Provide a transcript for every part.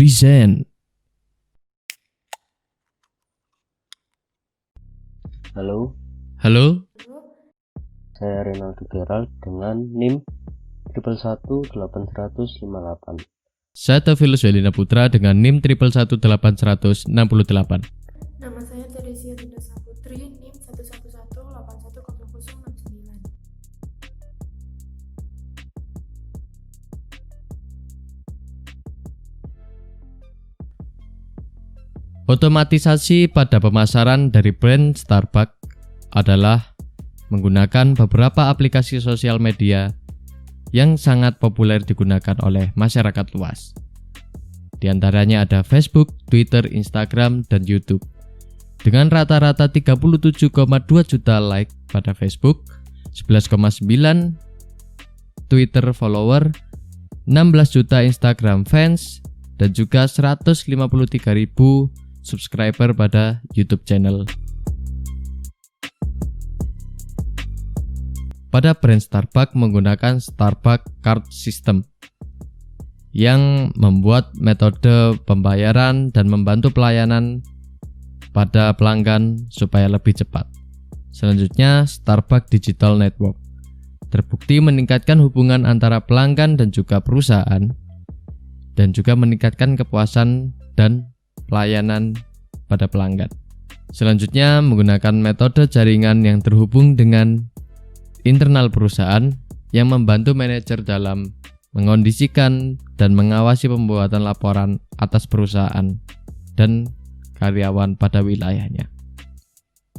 present. Halo, saya Renaldo Gerald dengan NIM 111858. Saya Tafilus Welina Putra dengan NIM 111868. Nama saya Teresia Dinda Saputri, NIM 111818069. Otomatisasi pada pemasaran dari brand Starbucks adalah menggunakan beberapa aplikasi sosial media yang sangat populer digunakan oleh masyarakat luas. Di antaranya ada Facebook, Twitter, Instagram, dan YouTube. Dengan rata-rata 37,2 juta like pada Facebook, 11,9 Twitter follower, 16 juta Instagram fans, dan juga 153.000 subscriber pada YouTube channel. Pada brand Starbucks menggunakan Starbucks Card System yang membuat metode pembayaran dan membantu pelayanan pada pelanggan supaya lebih cepat. Selanjutnya, Starbucks Digital Network terbukti meningkatkan hubungan antara pelanggan dan juga perusahaan, dan juga meningkatkan kepuasan dan pelayanan pada pelanggan. Selanjutnya, menggunakan metode jaringan yang terhubung dengan internal perusahaan yang membantu manajer dalam mengondisikan dan mengawasi pembuatan laporan atas perusahaan dan karyawan pada wilayahnya.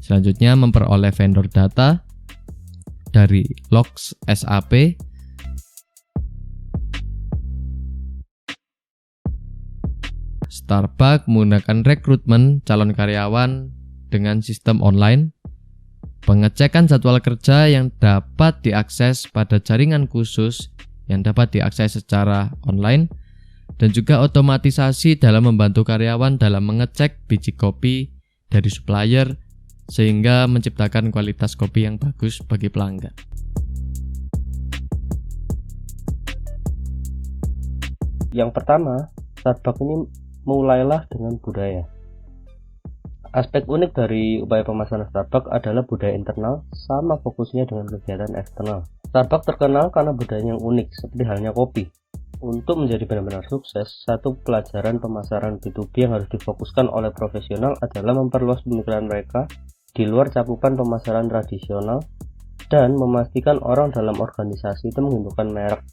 Selanjutnya, memperoleh vendor data dari Logs SAP, Starbucks menggunakan rekrutmen calon karyawan dengan sistem online, pengecekan jadwal kerja yang dapat diakses pada jaringan khusus yang dapat diakses secara online, dan juga otomatisasi dalam membantu karyawan dalam mengecek biji kopi dari supplier sehingga menciptakan kualitas kopi yang bagus bagi pelanggan. Yang pertama, Starbucks ini mulailah dengan budaya. Aspek unik dari upaya pemasaran Starbucks adalah budaya internal sama fokusnya dengan kegiatan eksternal. Starbucks terkenal karena budayanya yang unik, seperti halnya kopi. Untuk menjadi benar-benar sukses, satu pelajaran pemasaran B2B yang harus difokuskan oleh profesional adalah memperluas pemikiran mereka di luar cakupan pemasaran tradisional dan memastikan orang dalam organisasi itu menghidupkan merek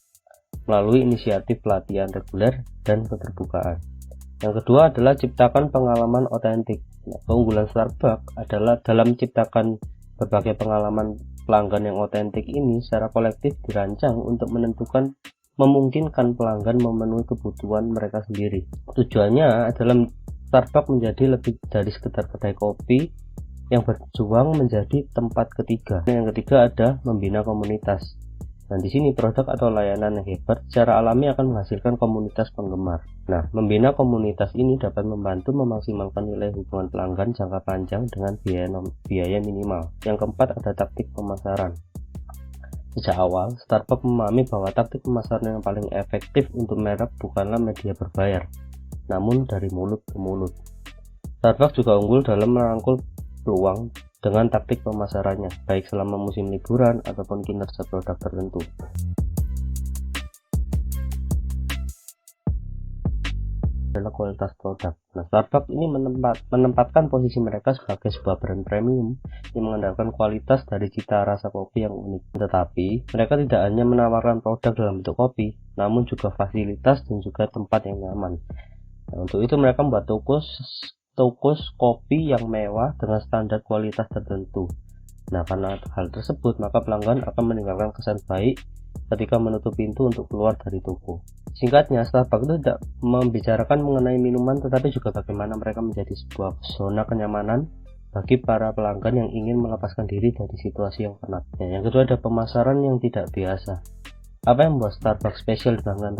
melalui inisiatif pelatihan reguler dan keterbukaan. Yang kedua adalah ciptakan pengalaman otentik. Keunggulan Starbucks adalah dalam menciptakan berbagai pengalaman pelanggan yang otentik ini secara kolektif dirancang untuk memungkinkan pelanggan memenuhi kebutuhan mereka sendiri. Tujuannya adalah Starbucks menjadi lebih dari sekedar kedai kopi yang berjuang menjadi tempat ketiga. Yang ketiga ada membina komunitas. Dan di sini produk atau layanan yang hebat secara alami akan menghasilkan komunitas penggemar. Nah, membina komunitas ini dapat membantu memaksimalkan nilai hubungan pelanggan jangka panjang dengan biaya minimal. Yang keempat ada taktik pemasaran. Sejak awal, Starbucks memahami bahwa taktik pemasaran yang paling efektif untuk merek bukanlah media berbayar, namun dari mulut ke mulut. Starbucks juga unggul dalam merangkul peluang dengan taktik pemasarannya, baik selama musim liburan ataupun kinerja produk tertentu. Adalah kualitas produk. Nah, Starbucks ini menempatkan posisi mereka sebagai sebuah brand premium yang mengandalkan kualitas dari cita rasa kopi yang unik. Tetapi, mereka tidak hanya menawarkan produk dalam bentuk kopi, namun juga fasilitas dan juga tempat yang nyaman. Nah, untuk itu mereka membuat toko kopi yang mewah dengan standar kualitas tertentu. Nah, karena hal tersebut, maka pelanggan akan meninggalkan kesan baik ketika menutup pintu untuk keluar dari toko. Singkatnya, Starbucks itu tidak membicarakan mengenai minuman, tetapi juga bagaimana mereka menjadi sebuah zona kenyamanan bagi para pelanggan yang ingin melepaskan diri dari situasi yang penat. Nah, yang kedua ada pemasaran yang tidak biasa. Apa yang membuat Starbucks spesial dibandingkan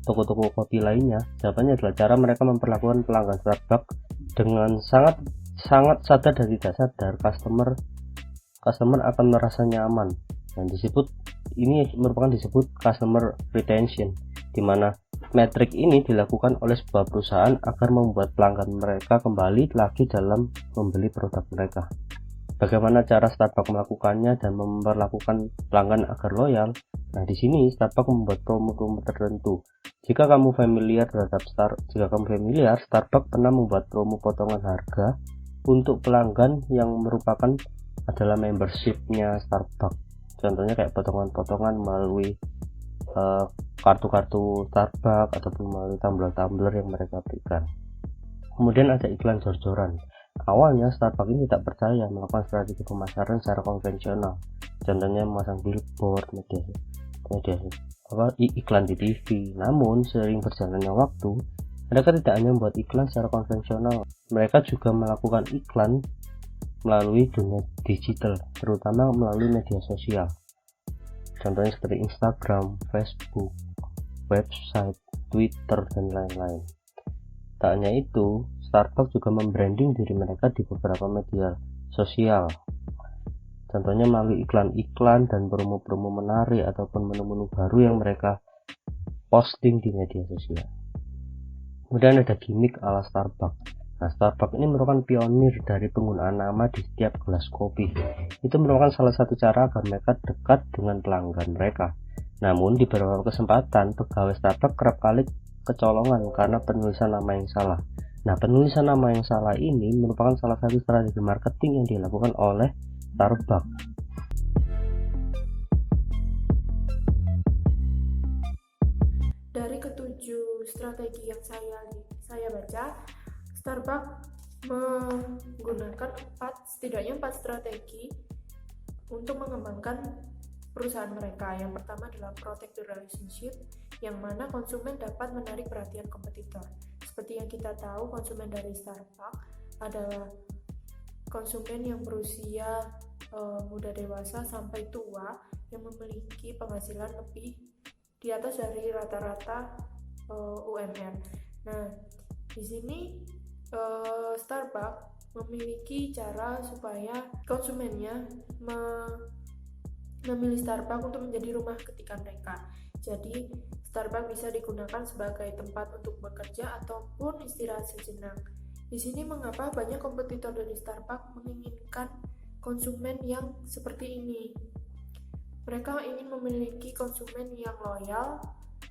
toko-toko kopi lainnya? Jawabannya adalah cara mereka memperlakukan pelanggan Starbucks dengan sangat sadar dan tidak sadar. Customer akan merasa nyaman, dan ini merupakan disebut customer retention, di mana Metrik ini dilakukan oleh sebuah perusahaan agar membuat pelanggan mereka kembali lagi dalam membeli produk mereka. Bagaimana cara Starbucks melakukannya dan memperlakukan pelanggan agar loyal? Nah, di sini Starbucks membuat promo-promo tertentu. Jika kamu familiar, Starbucks pernah membuat promo potongan harga untuk pelanggan yang merupakan adalah membershipnya Starbucks. Contohnya kayak potongan-potongan melalui kartu-kartu Starbucks ataupun melalui tumbler-tumbler yang mereka berikan. Kemudian ada iklan jor-joran. Awalnya Starbucks ini tidak percaya melakukan strategi pemasaran secara konvensional. Contohnya memasang billboard, iklan di TV. Namun seiring berjalannya waktu, mereka tidak hanya membuat iklan secara konvensional, mereka juga melakukan iklan melalui dunia digital, terutama melalui media sosial. Contohnya seperti Instagram, Facebook, website, Twitter, dan lain-lain. Tak hanya itu, Starbucks juga membranding diri mereka di beberapa media sosial. Contohnya melalui iklan-iklan dan promo-promo menarik ataupun menu-menu baru yang mereka posting di media sosial. Kemudian ada gimmick ala Starbucks. Nah, Starbucks ini merupakan pionir dari penggunaan nama di setiap gelas kopi. Itu merupakan salah satu cara agar mereka dekat dengan pelanggan mereka. Namun, di beberapa kesempatan, pegawai Starbucks kerap kali kecolongan karena penulisan nama yang salah. Nah, penulisan nama yang salah ini merupakan salah satu strategi marketing yang dilakukan oleh Starbucks. Dari ketujuh strategi yang saya baca, Starbucks menggunakan setidaknya 4 strategi untuk mengembangkan perusahaan mereka. Yang pertama adalah protect the relationship, yang mana konsumen dapat menarik perhatian kompetitor. Seperti yang kita tahu, konsumen dari Starbucks adalah konsumen yang berusia muda dewasa sampai tua yang memiliki penghasilan lebih di atas dari rata-rata UMR. Nah, di sini Starbucks memiliki cara supaya konsumennya memilih Starbucks untuk menjadi rumah ketika mereka. Jadi, Starbucks bisa digunakan sebagai tempat untuk bekerja ataupun istirahat sejenak. Di sini mengapa banyak kompetitor dari Starbucks menginginkan konsumen yang seperti ini. Mereka ingin memiliki konsumen yang loyal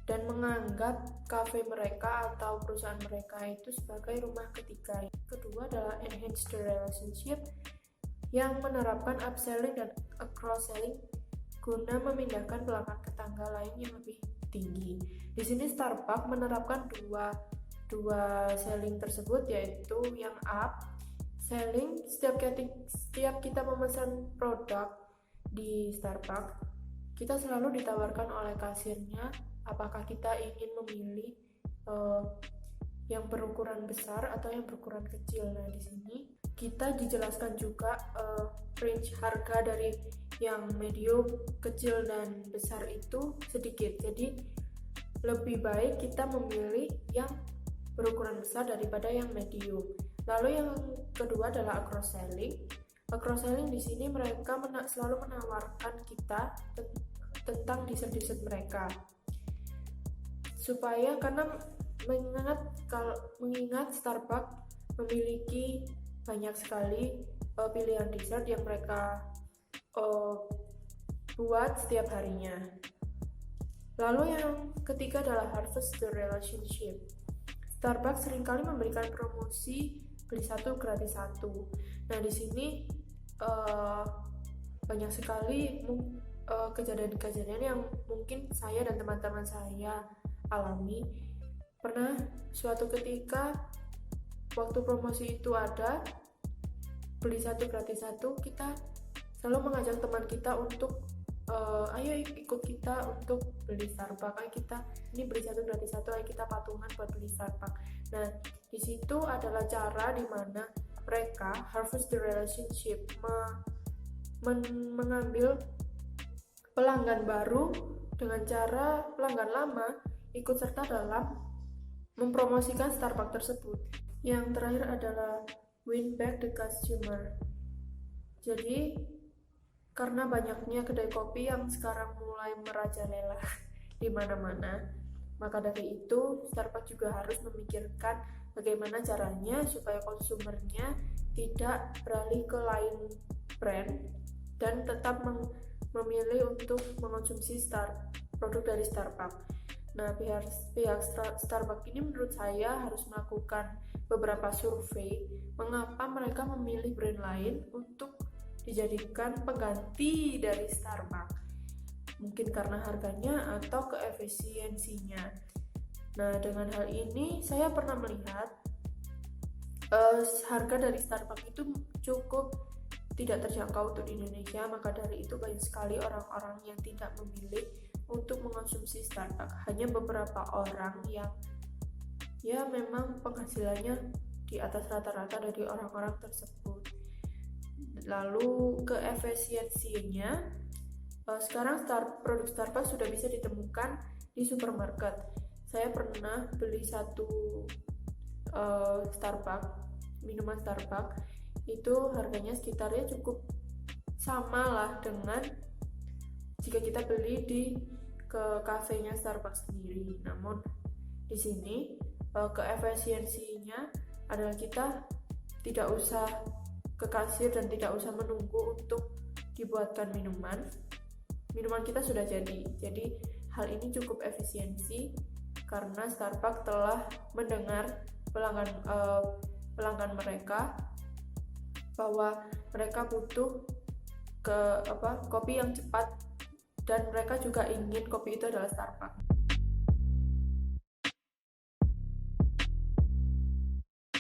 dan menganggap kafe mereka atau perusahaan mereka itu sebagai rumah ketiga. Kedua adalah enhance the relationship, yang menerapkan upselling dan cross-selling guna memindahkan pelanggan ke tangga lain yang lebih tinggi. Di sini Starbucks menerapkan dua selling tersebut, yaitu yang up selling. Setiap kita memesan produk di Starbucks, kita selalu ditawarkan oleh kasirnya apakah kita ingin memilih yang berukuran besar atau yang berukuran kecil. Nah, di sini kita dijelaskan juga range harga dari yang medium, kecil, dan besar itu sedikit. Jadi lebih baik kita memilih yang berukuran besar daripada yang medium. Lalu yang kedua adalah cross selling. Cross selling di sini mereka selalu menawarkan kita tentang dessert mereka. Karena mengingat Starbucks memiliki banyak sekali pilihan dessert yang mereka buat setiap harinya. Lalu yang ketiga adalah harvest the relationship. Starbucks seringkali memberikan promosi beli 1 gratis 1. Nah, di sini banyak sekali kejadian-kejadian yang mungkin saya dan teman-teman saya alami. Pernah suatu ketika waktu promosi itu ada beli 1 gratis 1, kita selalu mengajak teman kita untuk ayo ikut kita untuk beli Starbucks. Ayo kita ini beli 1 gratis 1, ayo kita patungan buat beli Starbucks. Nah, di situ adalah cara di mana mereka harvest the relationship, mengambil pelanggan baru dengan cara pelanggan lama ikut serta dalam mempromosikan Starbucks tersebut. Yang terakhir adalah win back the customer. Jadi karena banyaknya kedai kopi yang sekarang mulai merajalela di mana-mana, Maka dari itu, Starbucks juga harus memikirkan bagaimana caranya supaya konsumernya tidak beralih ke lain brand dan tetap memilih untuk mengonsumsi produk dari Starbucks. Nah, pihak Starbucks ini menurut saya harus melakukan beberapa survei mengapa mereka memilih brand lain untuk dijadikan pengganti dari Starbucks. Mungkin karena harganya atau keefisiensinya. Nah, dengan hal ini saya pernah melihat harga dari Starbucks itu cukup tidak terjangkau untuk di Indonesia, maka dari itu banyak sekali orang-orang yang tidak memilih untuk mengonsumsi Starbucks. Hanya beberapa orang yang ya memang penghasilannya di atas rata-rata dari orang-orang tersebut. Lalu keefisiensinya, sekarang produk Starbucks sudah bisa ditemukan di supermarket. Saya pernah beli satu minuman Starbucks, itu harganya sekitarnya cukup sama lah dengan jika kita beli ke kafenya Starbucks sendiri. Namun di sini keefisiensinya adalah kita tidak usah ke kasir dan tidak usah menunggu untuk dibuatkan minuman kita sudah jadi. Jadi hal ini cukup efisiensi karena Starbucks telah mendengar pelanggan mereka bahwa mereka butuh kopi yang cepat dan mereka juga ingin kopi itu adalah Starbucks.